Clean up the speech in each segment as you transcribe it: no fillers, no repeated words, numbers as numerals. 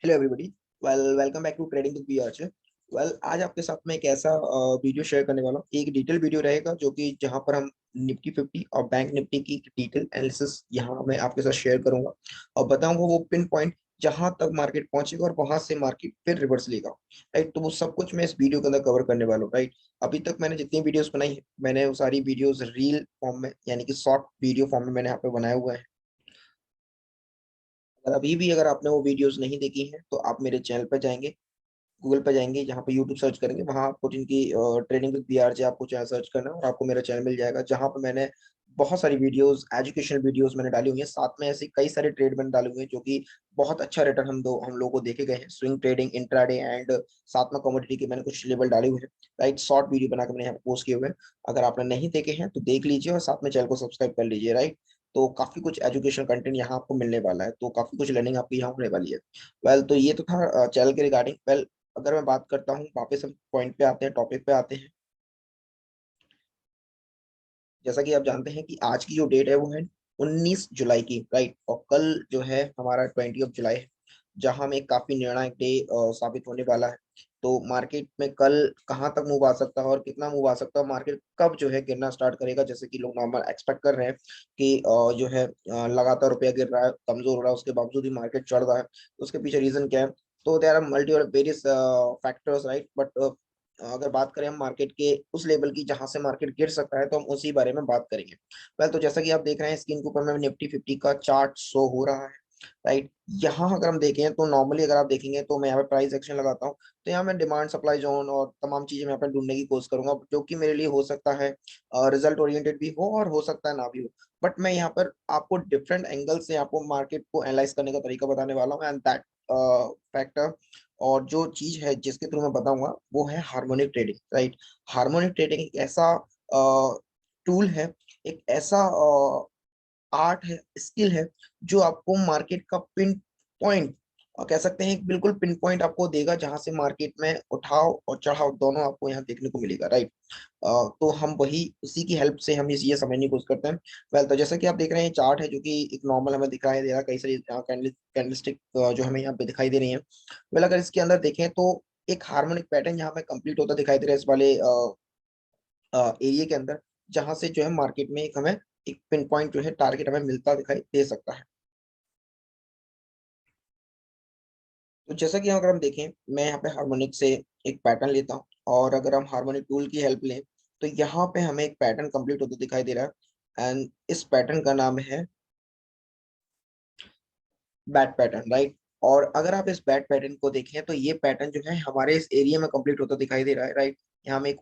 Hello everybody. Welcome back to trading with BRJ. आज आपके साथ में एक ऐसा वीडियो शेयर करने वाला हूँ। एक डिटेल वीडियो रहेगा जो कि जहां पर हम निफ्टी 50 और बैंक निफ्टी की डिटेल एनालिसिस यहाँ मैं आपके साथ शेयर करूंगा और बताऊंगा वो पिन पॉइंट जहां तक मार्केट पहुंचेगा और वहां से मार्केट फिर रिवर्स लेगा। राइट, तो वो सब कुछ मैं इस वीडियो के अंदर कवर करने वाला हूँ। राइट, अभी तक मैंने जितनी वीडियोस बनाई है मैंने वो सारी वीडियोस रील फॉर्म में यानी कि शॉर्ट वीडियो फॉर्म में मैंने यहाँ पे बनाया हुआ है। अगर अभी भी अगर आपने वो वीडियोस नहीं देखी हैं तो आप मेरे चैनल पर जाएंगे, गूगल पे जाएंगे, जहाँ पे यूट्यूब सर्च करेंगे वहां आपको जिनकी ट्रेनिंग विद बीआरजे आपको चैनल सर्च करना है और आपको मेरा चैनल मिल जाएगा, जहाँ पे मैंने बहुत सारी वीडियोस एजुकेशनल वीडियोस मैंने डाली हुई हैं। साथ में ऐसे कई सारे ट्रेड मैंने डाले हुए हैं जो कि बहुत अच्छा रिटर्न हम लोगों को देखे गए हैं। स्विंग ट्रेडिंग, इंट्राडे एंड साथ में कमोडिटी के मैंने कुछ लेवल डाले हुए हैं। राइट, शॉर्ट वीडियो बना के मैंने यहाँ पे पोस्ट किए हुए हैं। अगर आपने नहीं देखे हैं तो देख लीजिए और साथ में चैनल को सब्सक्राइब कर लीजिए। राइट, तो काफी कुछ एजुकेशन कंटेंट यहाँ आपको मिलने वाला है, तो काफी कुछ लर्निंग आपकी यहाँ होने वाली है। तो ये तो था चैनल के रिगार्डिंग। अगर मैं बात करता हूँ, वापस हम पॉइंट पे आते हैं, टॉपिक पे आते हैं। जैसा कि आप जानते हैं कि आज की जो डेट है वो है 19 जुलाई की। राइट, और कल जो है हमारा 20 जुलाई है, जहां में काफी निर्णायक डे साबित होने वाला है। तो मार्केट में कल कहां तक मूव आ सकता है और कितना मूव आ सकता है, मार्केट कब जो है गिरना स्टार्ट करेगा, जैसे कि लोग नॉर्मल एक्सपेक्ट कर रहे हैं कि जो है लगातार रुपया गिर रहा है, कमजोर हो रहा है, उसके बावजूद ही मार्केट चढ़ रहा है। तो उसके पीछे रीजन क्या है? तो देर आर मल्टी और वेरियस फैक्टर्स। राइट, बट अगर बात करें हम मार्केट के उस लेवल की जहां से मार्केट गिर सकता है तो हम उसी बारे में बात करेंगे। तो जैसा कि आप देख रहे हैं स्क्रीन के ऊपर में निफ्टी 50 का चार्ट शो हो रहा है। राइट, यहाँ अगर हम देखें तो नॉर्मली अगर आप देखेंगे तो मैं यहाँ पे प्राइस एक्शन लगाता हूँ तो यहाँ मैं डिमांड सप्लाई जोन और तमाम चीजें मैं यहाँ पे ढूंढने की कोशिश करूंगा, जो कि मेरे लिए हो सकता है रिजल्ट ओरिएंटेड भी हो और हो सकता है ना भी हो। बट मैं यहाँ पर आपको डिफरेंट एंगल से आपको मार्केट को एनालाइज करने का तरीका बताने वाला हूँ, एंड दैट फैक्टर और जो चीज है जिसके थ्रू मैं बताऊंगा वो है harmonic trading. Right, harmonic trading एक ऐसा टूल है, एक ऐसा आर्ट है, स्किल है, जो आपको मार्केट का पिन पॉइंट और कह सकते हैं एक बिल्कुल पिन पॉइंट आपको देगा, जहां से मार्केट में उठाव और चढ़ाव दोनों आपको यहाँ देखने को मिलेगा। राइट, तो हम वही उसी की हेल्प से हम ये समझने की कोशिश करते हैं। तो जैसा कि आप देख रहे हैं चार्ट है जो कि एक नॉर्मल हमें दिखाई दे रहा है, कई सारी कैंडलस्टिक जो हमें यहाँ पे दिखाई दे रही है। अगर इसके अंदर देखें तो एक हार्मोनिक पैटर्न यहाँ पे कंप्लीट होता दिखाई दे रहा है इस वाले एरिया के अंदर, जहां से जो है मार्केट में एक हमें एक पिन पॉइंट जो है टारगेट हमें मिलता दिखाई दे सकता है। तो जैसा कि अगर हम देखें, मैं यहाँ पे हार्मोनिक से एक पैटर्न लेता हूँ और अगर हम हार्मोनिक टूल की हेल्प लें तो यहाँ पे हमें एक पैटर्न कंप्लीट होता दिखाई दे रहा है, एंड इस पैटर्न का नाम है बैट पैटर्न। राइट, और अगर आप इस बैट पैटर्न को देखें तो ये पैटर्न जो है हमारे इस एरिया में कंप्लीट होता दिखाई दे रहा है। राइट, यहाँ में एक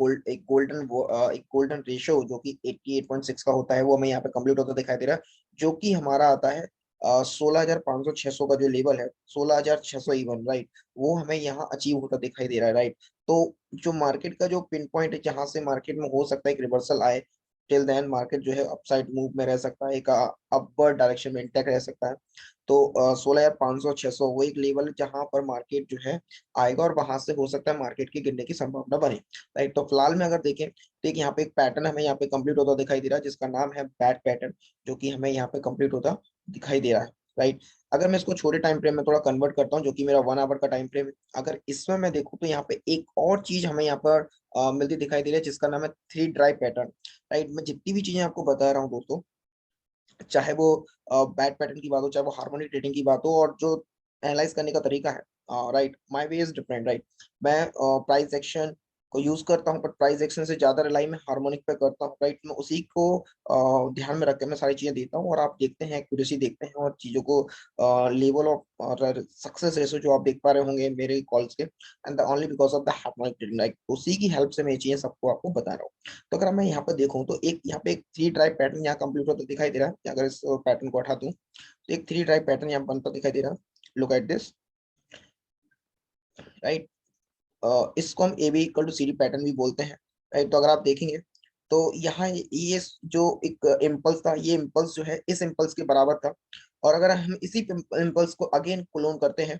गोल्डन रेशियो जो कि 88.6 का होता है वो हमें यहाँ पे कंप्लीट होता दिखाई दे रहा है, जो कि हमारा आता है 16,500-600 का जो लेवल है, 16,600 इवन। राइट, वो हमें यहाँ अचीव होता दिखाई दे रहा है। राइट, तो जो मार्केट का जो पिन पॉइंट है जहां से मार्केट में हो सकता है एक रिवर्सल आए, टिल देन मार्केट जो है अपसाइड मूव में रह सकता है, एक अपवर्ड डायरेक्शन में इंटैक्ट रह सकता है। तो 16,500-600 वो एक लेवल है जहां पर मार्केट जो है आएगा और वहां से हो सकता है मार्केट के गिरने की संभावना बने। राइट, तो फिलहाल में अगर देखें तो एक यहाँ पे एक पैटर्न हमें यहाँ पे कंप्लीट होता दिखाई दे रहा है जिसका नाम है बैट पैटर्न, जो कि हमें यहाँ पे कंप्लीट होता दिखाई दे रहा है। राइट, अगर मैं इसको छोटे टाइम फ्रेम में थोड़ा कन्वर्ट करता हूँ, जो कि मेरा 1 आवर का टाइम फ्रेम है, अगर इसमें मैं देखूँ तो यहाँ पे एक और चीज हमें यहाँ पर मिलती दिखाई दे रही है जिसका नाम है थ्री ड्राइव पैटर्न। राइट, मैं जितनी भी चीजें आपको बता रहा हूँ दोस्तों, चाहे वो बैट पैटर्न की बात हो, चाहे वो हार्मोनिक ट्रेडिंग की बात हो, और जो एनालाइज करने का तरीका है, right, my way is different. Right, मैं प्राइस एक्शन को यूज करता हूँ, बट प्राइस एक्शन से ज्यादा रिलाई मैं हार्मोनिक पे करता हूँ। राइट, मैं उसी को ध्यान में रख के मैं सारी चीजें देता हूँ और आप देखते हैं, एक्यूरेसी देखते हैं और चीजों को लेवल ऑफ और सक्सेस रेशो जो आप देख पा रहे होंगे मेरे कॉल्स के, and the only because of the harmonic trading. Like उसी की हेल्प से मैं ये चीजें सबको आपको बता रहा हूँ। तो अगर मैं यहाँ पर देखूं तो एक यहाँ पे एक थ्री ड्राइव पैटर्न यहाँ कंप्लीट होता दिखाई दे रहा है। अगर इस पैटर्न को हटा दूं तो एक थ्री ड्राइव पैटर्न यहाँ बनता दिखाई दे रहा है। Look at this. राइट, इसको हम A B equal to C D pattern भी बोलते हैं। राइट, तो अगर आप देखेंगे तो यहाँ ये जो एक इम्पल्स था, ये इम्पल्स जो है इस इम्पल्स के बराबर था, और अगर हम इसी इम्पल्स को अगेन क्लोन करते हैं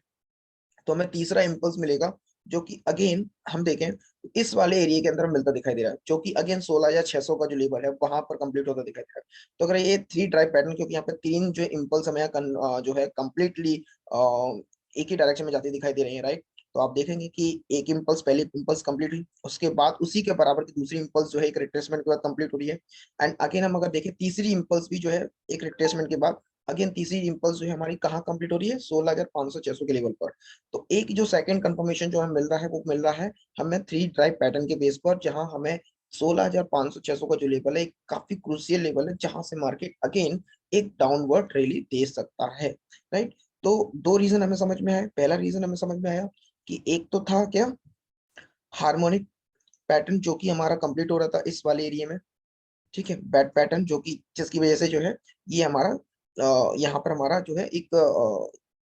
तो हमें तीसरा इम्पल्स मिलेगा, जो कि अगेन हम देखें तो इस वाले एरिया के अंदर मिलता दिखाई दे रहा है, जो कि अगेन 16,600 का जो लेवल है वहां पर कंप्लीट होता दिखाई दे रहा है। तो अगर ये थ्री ड्राइव पैटर्न, क्योंकि यहाँ पे तीन जो इम्पल्स हमें जो है कंप्लीटली एक ही डायरेक्शन में जाती दिखाई दे रही है, राइट। तो आप देखेंगे कि एक इम्पल्स, पहले इम्पल्स कंप्लीट हुई, उसके बाद उसी के बराबर की दूसरी इम्पल्स जो है एक रिट्रेसमेंट के बाद कंप्लीट हो रही है। एंड अगेन हम अगर देखें तीसरी इम्पल्स भी जो है एक रिट्रेसमेंट के बाद अगेन तीसरी इम्पल्स जो है हमारी कहाँ कंप्लीट हो रही है, 16,500 600 के लेवल पर। तो एक जो सेकंड कंफर्मेशन जो हमें मिल रहा है वो मिल रहा है हमें 3 ड्राइव पैटर्न के बेस पर, जहां हमें 16,500 600 का जो लेवल है एक काफी क्रूशियल लेवल है, जहां से मार्केट अगेन एक डाउनवर्ड रैली दे सकता है, राइट। तो दो रीजन हमें समझ में आया। पहला रीजन हमें समझ में आया कि एक तो था क्या, हार्मोनिक पैटर्न जो कि हमारा कंप्लीट हो रहा था इस वाले एरिया में, ठीक है, बैट पैटर्न जो कि जिसकी वजह से जो है ये हमारा यहाँ पर हमारा जो है एक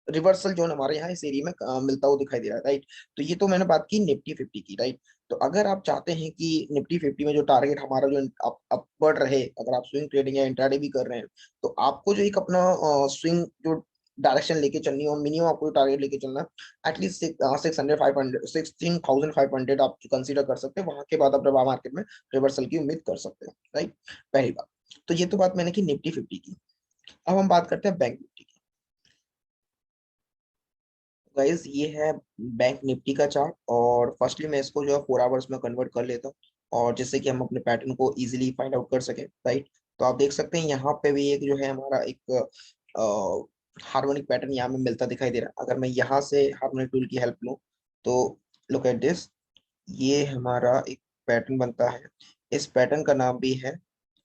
रिवर्सल जो हमारे यहाँ इस एरिया में मिलता हुआ दिखाई दे रहा है, राइट। तो ये तो मैंने बात की निफ्टी 50 की, राइट। तो अगर आप चाहते हैं कि निफ्टी 50 में जो टारगेट हमारा जो अप बढ़ रहे, अगर आप स्विंग ट्रेडिंग या इंट्राडे भी कर रहे हैं, तो आपको जो एक अपना स्विंग जो डायरेक्शन लेके चलनी है और मिनिमम आपको टारगेट लेके चलना है एटलीस्ट 600 500 16,500 आप कंसीडर कर सकते हैं। वहां के बाद आप मार्केट में रिवर्सल की उम्मीद कर सकते हैं, राइट। पहली बात, तो ये तो बात मैंने की निफ्टी 50 की। अब हम बात करते हैं बैंक निफ्टी की। गाइस ये है बैंक निफ्टी का चार्ट, और फर्स्टली मैं इसको जो है 4 आवर्स में कन्वर्ट कर लेता हूँ, और जिससे कि हम अपने पैटर्न को इजीली फाइंड आउट कर सकें, राइट। तो आप देख सकते हैं यहाँ पे भी एक जो है हमारा एक हार्मोनिक पैटर्न यहाँ में मिलता दिखाई दे रहा है। अगर मैं यहाँ से हार्मोनिक टूल की हेल्प लूँ तो लुक एट दिस, ये हमारा एक पैटर्न बनता है। इस पैटर्न का नाम भी है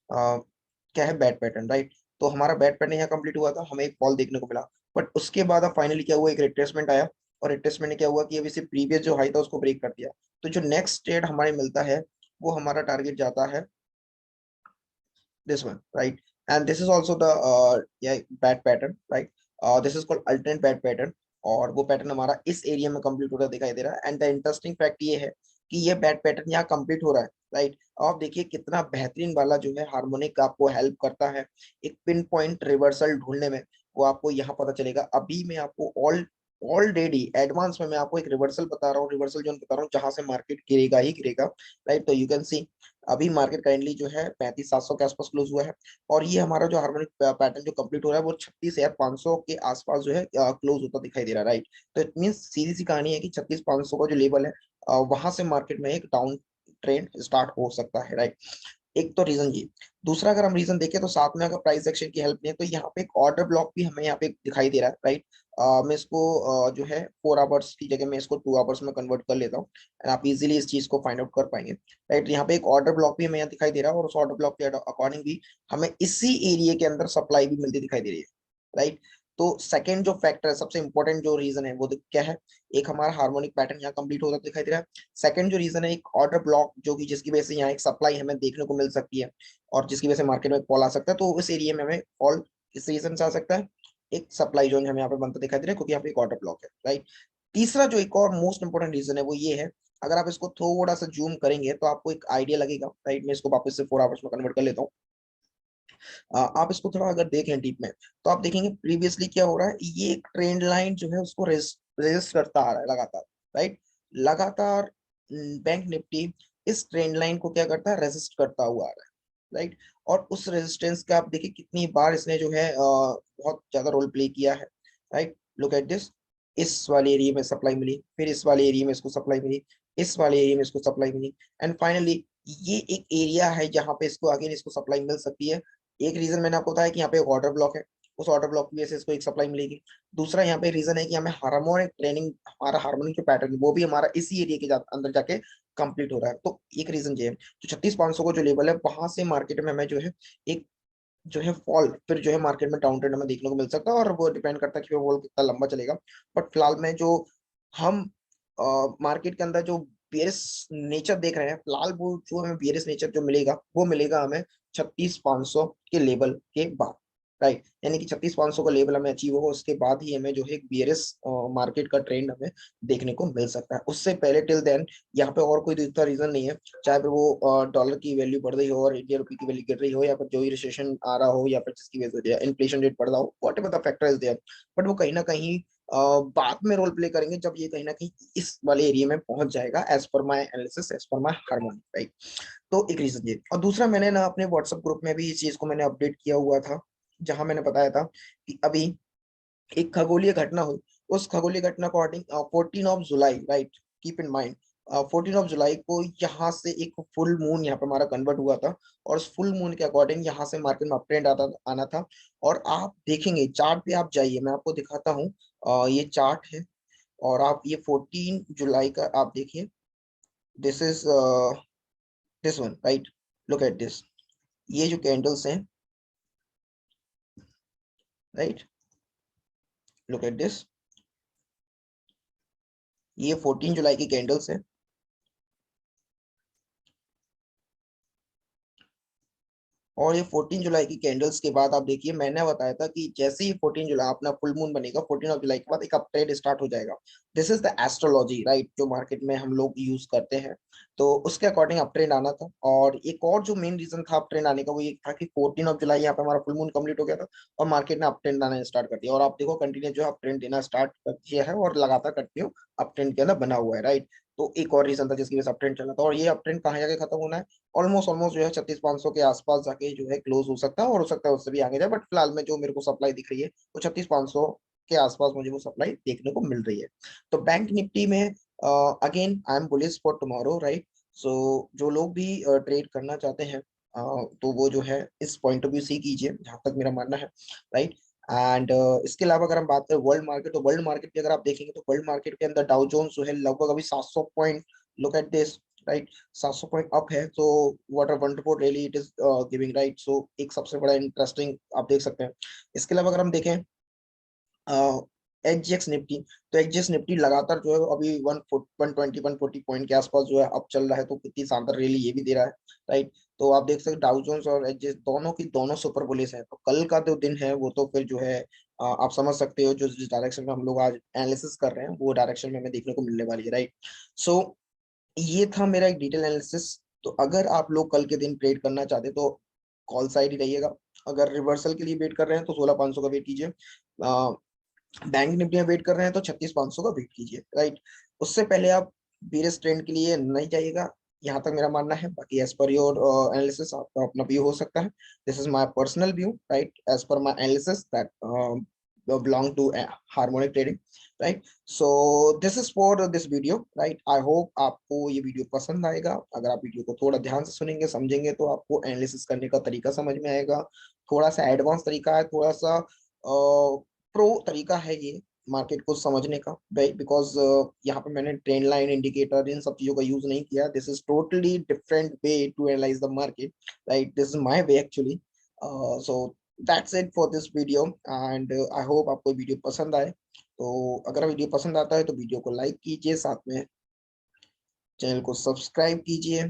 क्या है, बैट पैटर्न, राइट। तो हमारा बैट पैटर्न यहाँ कंप्लीट हुआ था, हमें एक फॉल देखने को मिला, बट उसके बाद अब फाइनली क्या हुआ, एक रिट्रेसमेंट आया, और रिट्रेसमेंट में क्या हुआ कि अभी से प्रीवियस जो हाई था उसको ब्रेक कर दिया। तो जो नेक्स्ट ट्रेड हमारे मिलता है वो हमारा टारगेट जाता है this one, right? And this is also the yeah, bad pattern, right? This is called alternate bad pattern, और वो पैटर्न हमारा इस एरिया में कंप्लीट होता दिखाई दे रहा है। एंड द इंटरेस्टिंग फैक्ट ये है कि ये बैड पैटर्न यहाँ कंप्लीट हो रहा है, राइट। आप देखिए कितना बेहतरीन वाला जो है हार्मोनिक आपको हेल्प करता है एक पिन पॉइंट रिवर्सल ढूंढने में। वो आपको यहाँ पता चलेगा। अभी मैं आपको ऑलरेडी एडवांस में मैं आपको एक रिवर्सल बता रहा हूँ, रिवर्सल जोन बता रहा हूँ, जहां से मार्केट गिरेगा ही गिरेगा, राइट। तो यू कैन सी अभी मार्केट करेंटली जो है 35,700 के आसपास क्लोज हुआ है, और ये हमारा जो हार्मोनिक पैटर्न जो कंप्लीट हो रहा है वो 36,500 के आसपास जो है क्लोज होता दिखाई दे रहा है, राइट। तो इट मीन सीधी सी कहानी है कि 36,500 का जो लेवल है वहां से मार्केट में एक डाउन ट्रेंड स्टार्ट हो सकता है, राइट। एक तो रीजन ये। दूसरा अगर हम रीजन देखें तो साथ में अगर प्राइस एक्शन की हेल्प लें तो यहाँ पे एक ऑर्डर ब्लॉक भी हमें यहाँ पे दिखाई दे रहा है, राइट। मैं इसको जो है 4 आवर्स की जगह मैं इसको 2 आवर्स में कन्वर्ट कर लेता हूँ, एंड आप इजीली इस चीज को फाइंड आउट कर पाएंगे, राइट। यहाँ पे एक ऑर्डर ब्लॉक भी हमें यहाँ दिखाई दे रहा है, और उस ऑर्डर ब्लॉक के अकॉर्डिंग भी हमें इसी एरिया के अंदर सप्लाई भी मिलती दिखाई दे रही है, राइट। तो सेकंड जो फैक्टर है, सबसे इंपॉर्टेंट जो रीजन है वो क्या है, एक हमारा हार्मोनिक पैटर्न यहाँ कंप्लीट होता दिखाई दे रहा है। सेकंड जो रीजन है एक ऑर्डर ब्लॉक जो कि जिसकी वजह से यहाँ एक सप्लाई हमें देखने को मिल सकती है, और जिसकी वजह से मार्केट में फॉल आ सकता है। तो उस एरिया में हमें फॉल किस रीजन से आ सकता है, एक सप्लाई जोन हमें यहाँ पे बनता दिखाई दे रहा है, क्योंकि यहाँ पे एक ऑर्डर ब्लॉक है, राइट। तीसरा जो एक और मोस्ट इंपोर्टेंट रीजन है वो ये है, अगर आप इसको थोड़ा सा जूम करेंगे तो आपको एक आइडिया लगेगा, राइट। मैं इसको वापस से 4 आवर्स में कन्वर्ट कर लेता हूँ। आप इसको थोड़ा अगर देखें डीप में तो आप देखेंगे प्रीवियसली क्या हो रहा है, ये एक ट्रेंड लाइन जो है उसको रेजिस्ट करता आ रहा है लगातार, राइट। लगातार बैंक निफ्टी इस ट्रेंड लाइन को क्या करता है, रेजिस्ट करता हुआ आ रहा है, राइट। और उस रेजिस्टेंस का आप देखिए कितनी बार इसने जो है बहुत ज्यादा रोल प्ले किया है, राइट। लुक एट दिस, इस वाले एरिया में सप्लाई मिली, फिर इस वाले एरिया में इसको सप्लाई मिली, इस वाले एरिया में इसको सप्लाई मिली, एंड फाइनली ये एक एरिया है जहां पे इसको अगेन इसको सप्लाई मिल सकती है। एक रीजन मैंने आपको बताया कि यहाँ पे एक ऑर्डर ब्लॉक है, उस ऑर्डर ब्लॉक की वजह से इसको एक सप्लाई मिलेगी। दूसरा यहाँ पे रीजन है कि हमें हार्मोनिक ट्रेनिंग, हमारा हार्मोनिक जो पैटर्न वो भी हमारा इसी एरिया के अंदर जाके कंप्लीट हो रहा है। तो एक रीजन ये है, तो 36,500 का जो लेवल है वहां से मार्केट में हमें जो है एक जो है फॉल, फिर जो है मार्केट में डाउन ट्रेंड हमें देखने को मिल सकता है, और वो डिपेंड करता है कि वो कितना लंबा चलेगा। बट फिलहाल में जो हम मार्केट के अंदर जो बेयरिश नेचर देख रहे हैं फिलहाल, वो जो हमें बेयरिश नेचर जो मिलेगा वो मिलेगा हमें 36,500 के लेवल के बाद, राइट। यानी कि 36,500 का लेवल हमें अचीव होगा, उसके बाद ही हमें जो है एक बेयरिश मार्केट का ट्रेंड हमें देखने को मिल सकता है। उससे पहले टिल देन यहाँ पे और कोई दूसरा रीजन नहीं है, चाहे फिर वो डॉलर की वैल्यू बढ़ रही हो और इंडिया रुपये की वैल्यू गिर रही हो, या फिर जो ही रिसेशन आ रहा हो, या फिर जिसकी वजह से इन्फ्लेशन रेट बढ़ रहा हो, whatever the factor is there. But वो कहीं ना कहीं बाद में रोल प्ले करेंगे जब ये कहीं ना कहीं इस वाले एरिया में पहुंच जाएगा, एज पर माई एनालिसिस, एज पर माई हार्मोनिक, राइट। तो एक रीजन ये, और दूसरा मैंने ना अपने व्हाट्सएप ग्रुप में भी इस चीज को मैंने अपडेट किया हुआ था, जहां मैंने बताया था कि अभी एक खगोलीय घटना हुई, उस खगोलीय घटना according 14 July, right, keep in mind 14 जुलाई को यहाँ से एक फुल मून यहाँ पे हमारा कन्वर्ट हुआ था, और उस फुल मून के अकॉर्डिंग यहाँ से मार्केट में अपट्रेंड आना था। और आप देखेंगे चार्ट पे, आप जाइए, मैं आपको दिखाता हूँ, ये चार्ट है, और आप ये 14 जुलाई का आप देखिए, this is this one, right, look at this, ये जो कैंडल्स हैं, राइट, लुक एट दिस, ये 14 जुलाई की कैंडल्स है, और ये 14 जुलाई की कैंडल्स के बाद आप देखिए, मैंने बताया था कि जैसे ही 14 जुलाई अपना फुल मून बनेगा, 14 जुलाई के बाद एक अप ट्रेड स्टार्ट हो जाएगा। This is the astrology, right, जो मार्केट में हम लोग यूज करते हैं। तो उसके अकॉर्डिंग अप ट्रेंड आना था, और एक और जो मेन रीजन था अप ट्रेंड आने का, वो ये था कि 14 जुलाई यहाँ पे हमारा फुल मून कंप्लीट हो गया था, और मार्केट ने अप ट्रेंड आना स्टार्ट कर दिया। और आप देखो कंटिन्यू जो है अप ट्रेंड देना स्टार्ट कर दिया है, और लगातार कंटिन्यू अप ट्रेंड के अंदर बना हुआ है, राइट। तो एक और रीजन था जिसकी वजह से अप ट्रेंड चला था, और ये अप ट्रेंड कहाँ जाके खत्म होना है, ऑलमोस्ट ऑलमोस्ट जो है 36,500 के आसपास जाके जो है क्लोज हो सकता है, और हो सकता है उससे भी आगे जाए, बट फिलहाल में जो मेरे को सप्लाई दिख रही है वो 36,500 के आसपास मुझे वो सप्लाई देखने को मिल रही है। तो बैंक निफ्टी में again I am bullish for tomorrow, right. So जो लोग भी ट्रेड करना चाहते हैं, तो वो जो है इस पॉइंट ऑफ व्यू से कीजिए, जहां तक मेरा मानना है, राइट। एंड इसके अलावा अगर हम बात करें वर्ल्ड मार्केट, तो वर्ल्ड मार्केट की अगर आप देखेंगे तो वर्ल्ड मार्केट के अंदर डाउ जोन्स जो है लगभग अभी 700 point, look at this, right, 700 point up है। तो what a wonderful really it is giving, right. So एक सबसे बड़ा इंटरेस्टिंग आप देख सकते हैं। इसके अलावा अगर हम देखें एचजीएक्स निफ्टी, तो एचजीएक्स निफ्टी लगातार जो है अभी 120 140 पॉइंट के आसपास जो है अब चल रहा है, तो कितनी शानदार रैली ये भी दे रहा है, राइट। तो आप देख सकते हैं डाउ जोन्स और एचजीएक्स दोनों की दोनों सुपर बुलिश है। तो कल का जो दिन है वो तो फिर जो है आप समझ सकते हो, जो जिस डायरेक्शन में हम लोग आज एनालिसिस कर रहे हैं वो डायरेक्शन में हमें देखने को मिलने वाली है, राइट। सो ये था मेरा एक डिटेल एनालिसिस। तो अगर आप लोग कल के दिन ट्रेड करना चाहते हैं तो कॉल साइड ही रहिएगा। अगर रिवर्सल के लिए वेट कर रहे हैं तो 16,500 का वेट कीजिए। बैंक निफ्टी में वेट कर रहे हैं तो 36,500 का वेट कीजिए, राइट। उससे पहले आप बेरियस ट्रेंड के लिए नहीं जाइएगा, यहाँ तक मेरा मानना है। बाकी एज पर योर एनालिसिस आपका अपना व्यू हो सकता है। This is my personal view, right, as per my analysis that belong to harmonic trading, right? So this is for this video, right? I hope आपको ये वीडियो पसंद आएगा। अगर आप वीडियो को थोड़ा ध्यान से सुनेंगे समझेंगे तो आपको एनालिसिस करने का तरीका समझ में आएगा। थोड़ा सा एडवांस तरीका है, थोड़ा सा प्रो तरीका है ये मार्केट को समझने का, राइट। बिकॉज यहाँ पे मैंने ट्रेंड लाइन, इंडिकेटर, इन सब चीजों का यूज नहीं किया। This is totally different way to analyse the market, right. This is my way actually. So that's it for this video, and I hope आपको वीडियो पसंद आए। तो अगर वीडियो पसंद आता है तो वीडियो को लाइक कीजिए, साथ में चैनल को सब्सक्राइब कीजिए,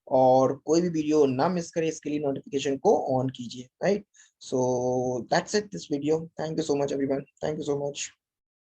और कोई भी वीडियो ना मिस करे इसके लिए नोटिफिकेशन को ऑन कीजिए, right. So that's it this video. Thank you so much everyone, thank you so much.